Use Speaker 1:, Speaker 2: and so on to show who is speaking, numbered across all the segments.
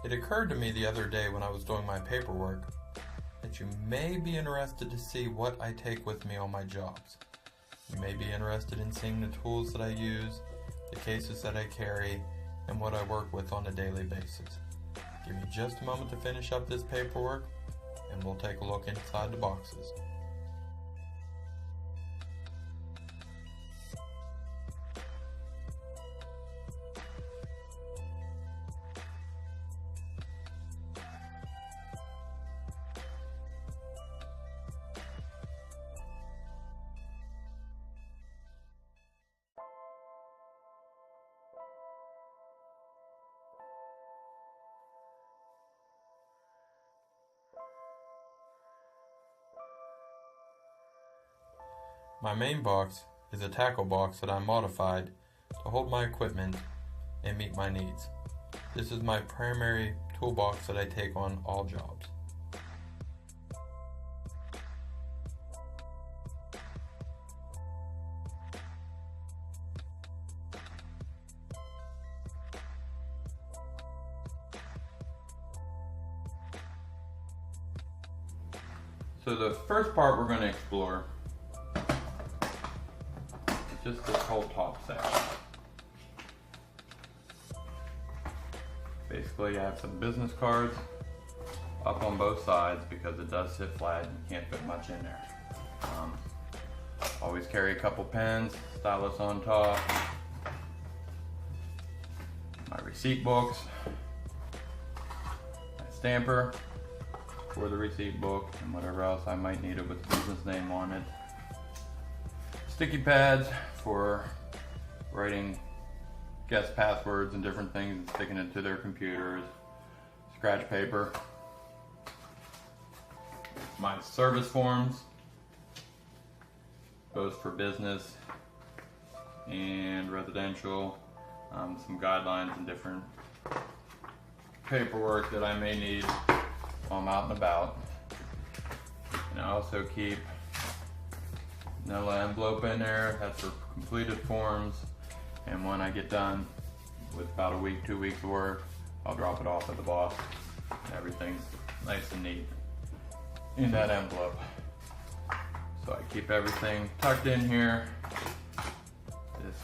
Speaker 1: It occurred to me the other day when I was doing my paperwork that you may be interested to see what I take with me on my jobs. You may be interested in seeing the tools that I use, the cases that I carry, and what I work with on a daily basis. Give me just a moment to finish up this paperwork, and we'll take a look inside the boxes. My main box is a tackle box that I modified to hold my equipment and meet my needs. This is my primary toolbox that I take on all jobs. So the first part we're going to explore is just this whole top section. Basically, I have some business cards up on both sides because it does sit flat and you can't fit much in there. Always carry a couple pens, stylus on top, my receipt books, my stamper for the receipt book, and whatever else I might need it with the business name on it. Sticky pads for writing guest passwords and different things and sticking it to their computers. Scratch paper. My service forms, both for business and residential. Some guidelines and different paperwork that I may need while I'm out and about. And I also keep another envelope in there. That's for completed forms. And when I get done with about a week, 2 weeks of work, I'll drop it off at the boss. Everything's nice and neat in that envelope. So I keep everything tucked in here. This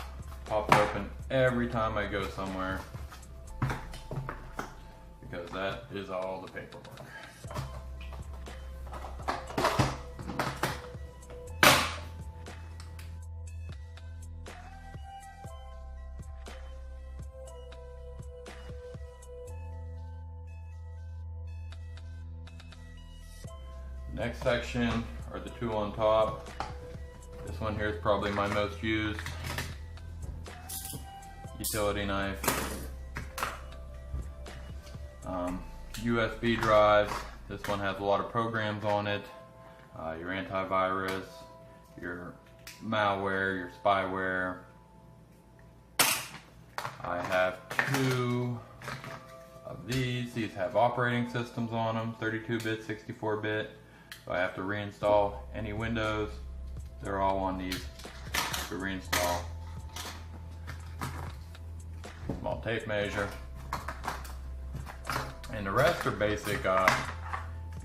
Speaker 1: pops open every time I go somewhere because that is all the paperwork. Next section are the two on top. This one here is probably my most used. Utility knife. USB drives. This one has a lot of programs on it. Your antivirus, your malware, your spyware. I have two of these. These have operating systems on them, 32-bit, 64-bit. So I have to reinstall any Windows. They're all on these to reinstall. Small tape measure. And the rest are basic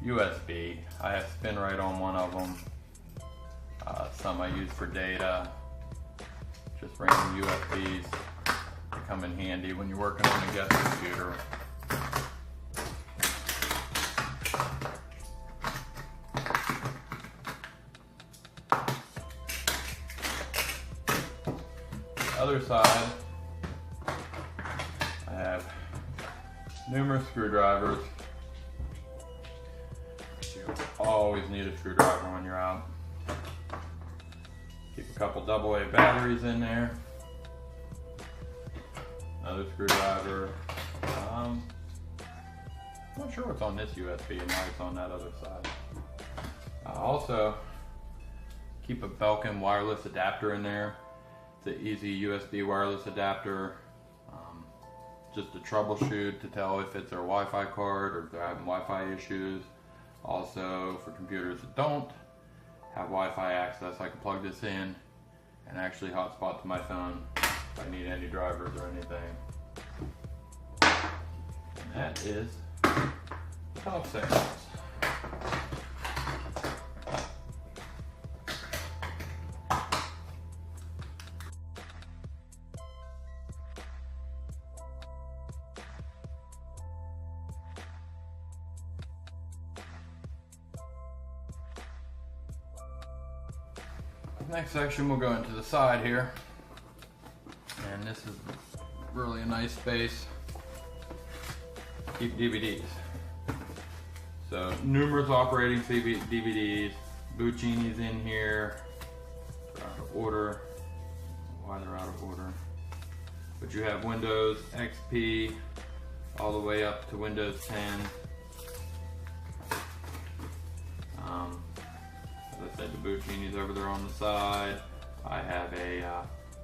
Speaker 1: USB. I have spin right on one of them. Some I use for data. Just random USBs. They come in handy when you're working on a guest computer. Other side, I have numerous screwdrivers. You always need a screwdriver when you're out. Keep a couple AA batteries in there. Another screwdriver. Not sure what's on this USB and why it's on that other side. I also keep a Belkin wireless adapter in there. It's an easy USB wireless adapter, just to troubleshoot to tell if it's their Wi-Fi card or if they're having Wi-Fi issues. Also for computers that don't have Wi-Fi access, I can plug this in and actually hotspot to my phone if I need any drivers or anything. And that is top sections. Next section we'll go into the side here, and this is really a nice space to keep DVDs. So numerous operating DVDs, Buccini's in here. They're out of order. Why they're out of order? But you have Windows XP all the way up to Windows 10. As I said, the Buccini's over there on the side. I have a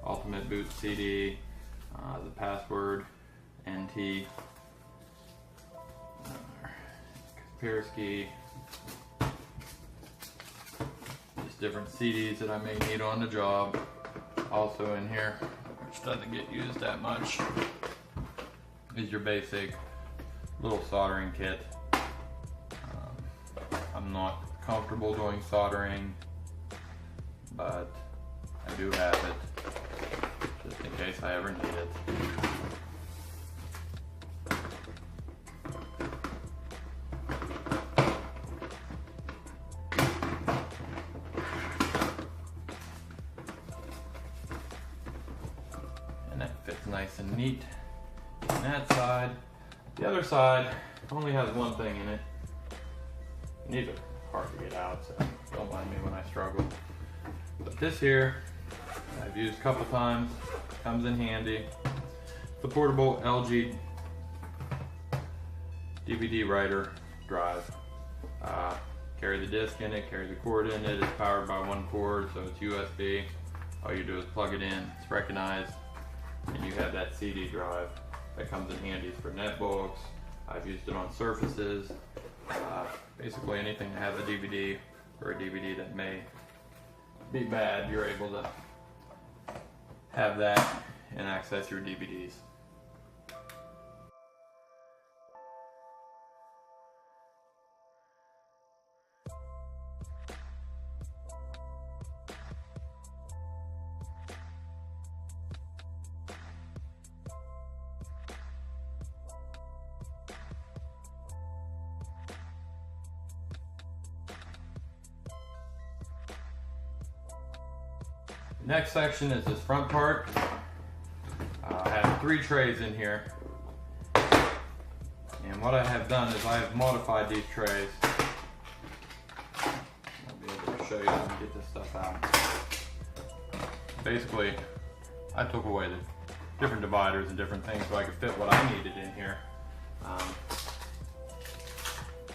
Speaker 1: Ultimate Boot CD, the Password NT, Kaspersky, just different CDs that I may need on the job. Also in here, which doesn't get used that much, is your basic little soldering kit. I'm not comfortable doing soldering, but I do have it just in case I ever need it. And that fits nice and neat on that side. The other side only has one thing in it. And these are hard to get out, so don't mind me when I struggle. But this here, I've used a couple times, comes in handy. It's a portable LG DVD writer drive. Carry the disc in it, carry the cord in it. It's powered by one cord, so it's USB. All you do is plug it in, it's recognized, and you have that CD drive that comes in handy for netbooks. I've used it on Surfaces. Basically anything that has a DVD or a DVD that may be bad, you're able to have that and access your DVDs. Next section is this front part. I have 3 trays in here, and what I have done is I have modified these trays. I'll be able to show you how to get this stuff out. Basically, I took away the different dividers and different things so I could fit what I needed in here.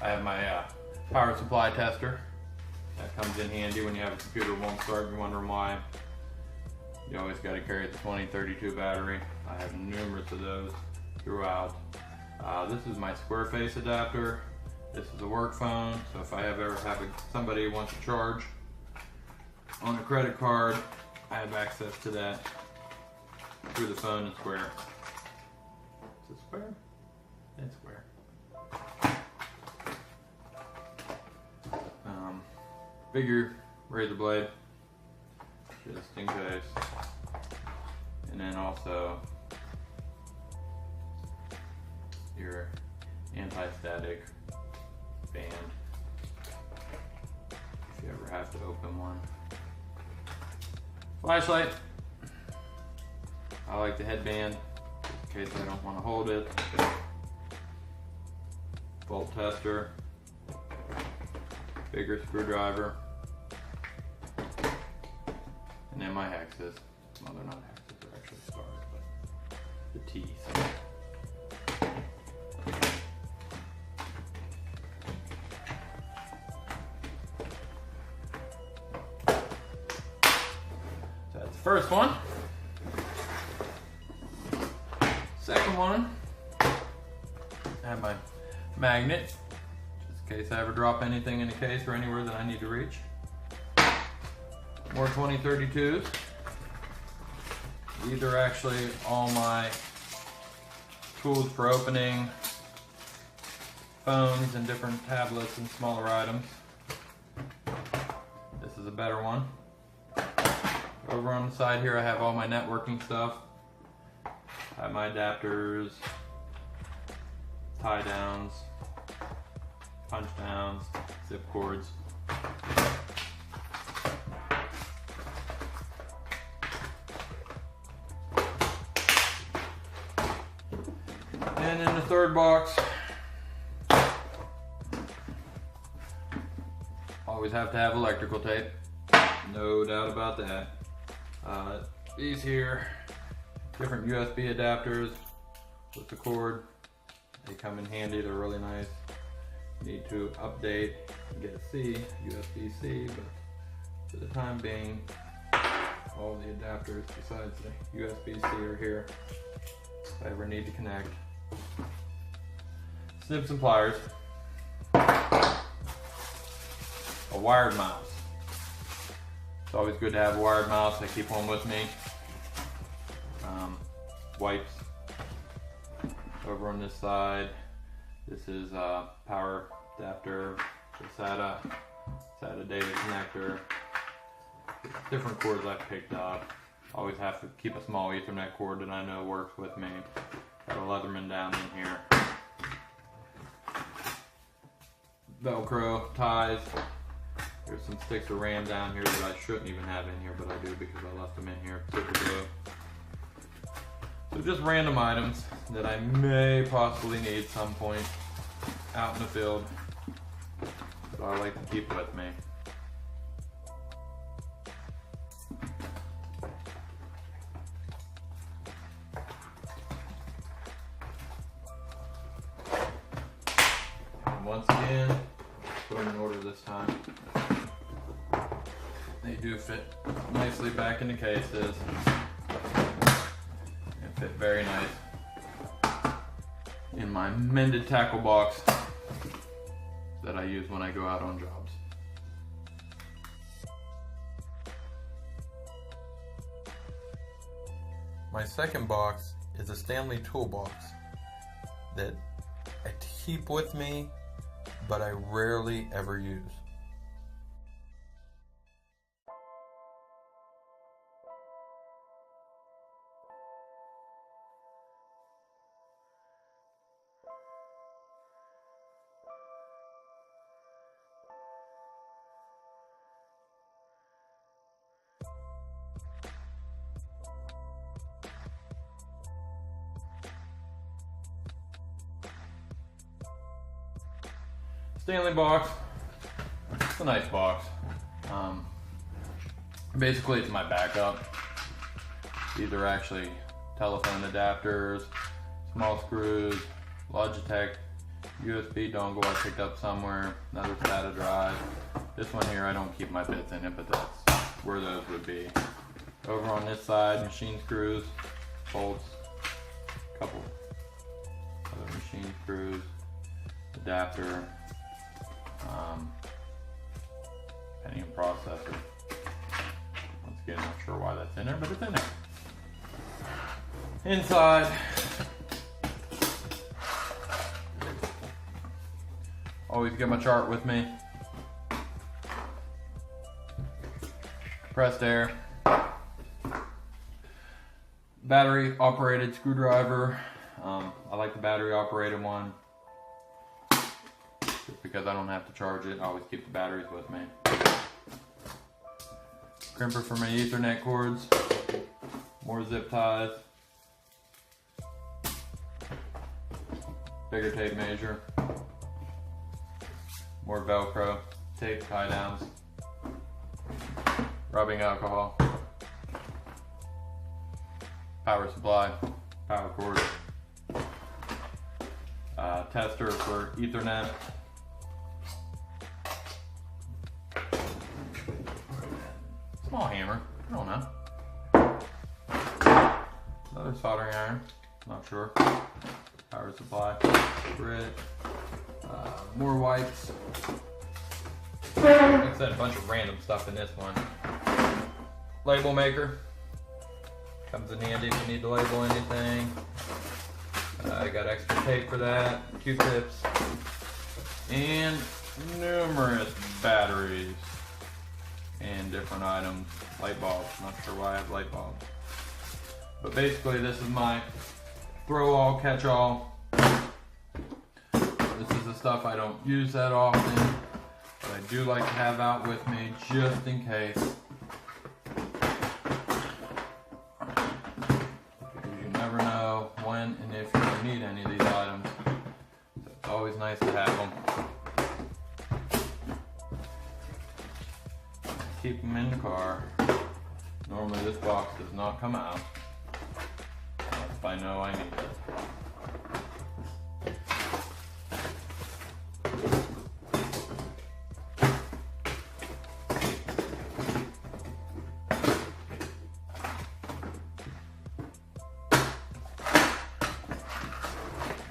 Speaker 1: I have my power supply tester. That comes in handy when you have a computer won't start and you're wondering why. You always got to carry the 2032 battery. I have numerous of those throughout. This is my square face adapter. This is a work phone, so if I ever have somebody who wants to charge on a credit card, I have access to that through the phone and square. Is it square? It's square. Bigger razor blade, just in case. And then also your anti-static band if you ever have to open one. Flashlight. I like the headband in case I don't want to hold it. Bolt tester. Bigger screwdriver. And then my hexes. Well, they're not hexes, they're actually stars, but the teeth. So that's the first one. Second one, I have my magnet, just in case I ever drop anything in the case or anywhere that I need to reach. More 2032s. These are actually all my tools for opening phones and different tablets and smaller items. This is a better one. Over on the side here I have all my networking stuff. I have my adapters, tie downs, punch downs, zip cords. And in the third box, always have to have electrical tape. No doubt about that. These here, different USB adapters with the cord. They come in handy, they're really nice. Need to update and get a C, USB-C, but for the time being, all the adapters besides the USB-C are here if I ever need to connect. Snips and pliers. A wired mouse. It's always good to have a wired mouse. I keep one with me. Wipes. Over on this side, this is a power adapter, the SATA data connector. Different cords I've picked up. Always have to keep a small Ethernet cord that I know works with me. Got a Leatherman down in here. Velcro ties. There's some sticks of RAM down here that I shouldn't even have in here, but I do because I left them in here. Super glue. So just random items that I may possibly need some point out in the field. So I like to keep with me. And once again, put them in order this time. They do fit nicely back in the cases. Fit very nice in my mended tackle box that I use when I go out on jobs. My second box is a Stanley Toolbox that I keep with me, but I rarely ever use. Stanley box. It's a nice box. Basically, it's my backup. These are actually telephone adapters, small screws, Logitech USB dongle I picked up somewhere, another SATA drive. This one here, I don't keep my bits in it, but that's where those would be. Over on this side, machine screws, bolts, a couple other machine screws, adapter. Pentium processor. Once again, not sure why that's in there, but it's in there. Inside, always get my chart with me. Compressed air. Battery operated screwdriver. I like the battery operated one. Because I don't have to charge it, I always keep the batteries with me. Crimper for my Ethernet cords. More zip ties. Bigger tape measure. More Velcro. Tape tie downs. Rubbing alcohol. Power supply. Power cord. Tester for Ethernet. Small hammer, I don't know. Another soldering iron, not sure. Power supply, grit, more wipes. Like I said, a bunch of random stuff in this one. Label maker, comes in handy if you need to label anything. I got extra tape for that, Q-tips, and numerous batteries and different items. Light bulbs, not sure why I have light bulbs. But basically this is my throw all, catch all. This is the stuff I don't use that often, but I do like to have out with me just in case. Because you never know when and if you're going to need any of these items. So it's always nice to have them. Keep them in the car. Normally this box does not come out if I know I need it.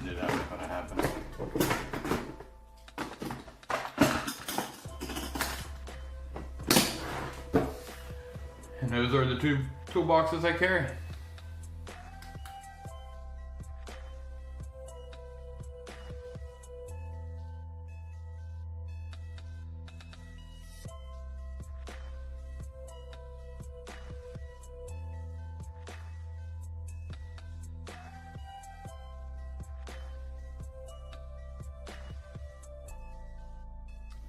Speaker 1: Knew that was going to happen. And those are the two toolboxes I carry.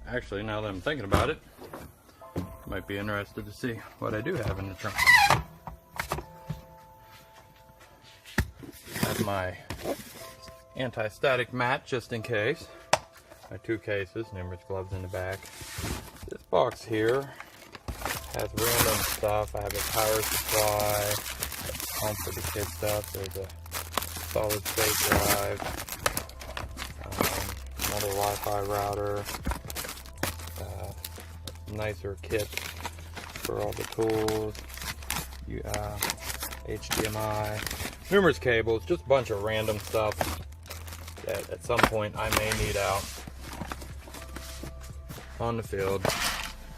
Speaker 1: Actually, now that I'm thinking about it, you might be interested to see what I do have in the trunk. I have my anti-static mat just in case. My 2 cases, numerous gloves in the back. This box here has random stuff. I have a power supply, home for the kid stuff. There's a solid state drive, another Wi-Fi router. Nicer kit for all the tools, HDMI, numerous cables, just a bunch of random stuff that at some point I may need out on the field.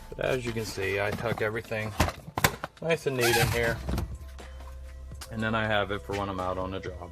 Speaker 1: But as you can see, I tuck everything nice and neat in here, and then I have it for when I'm out on the job.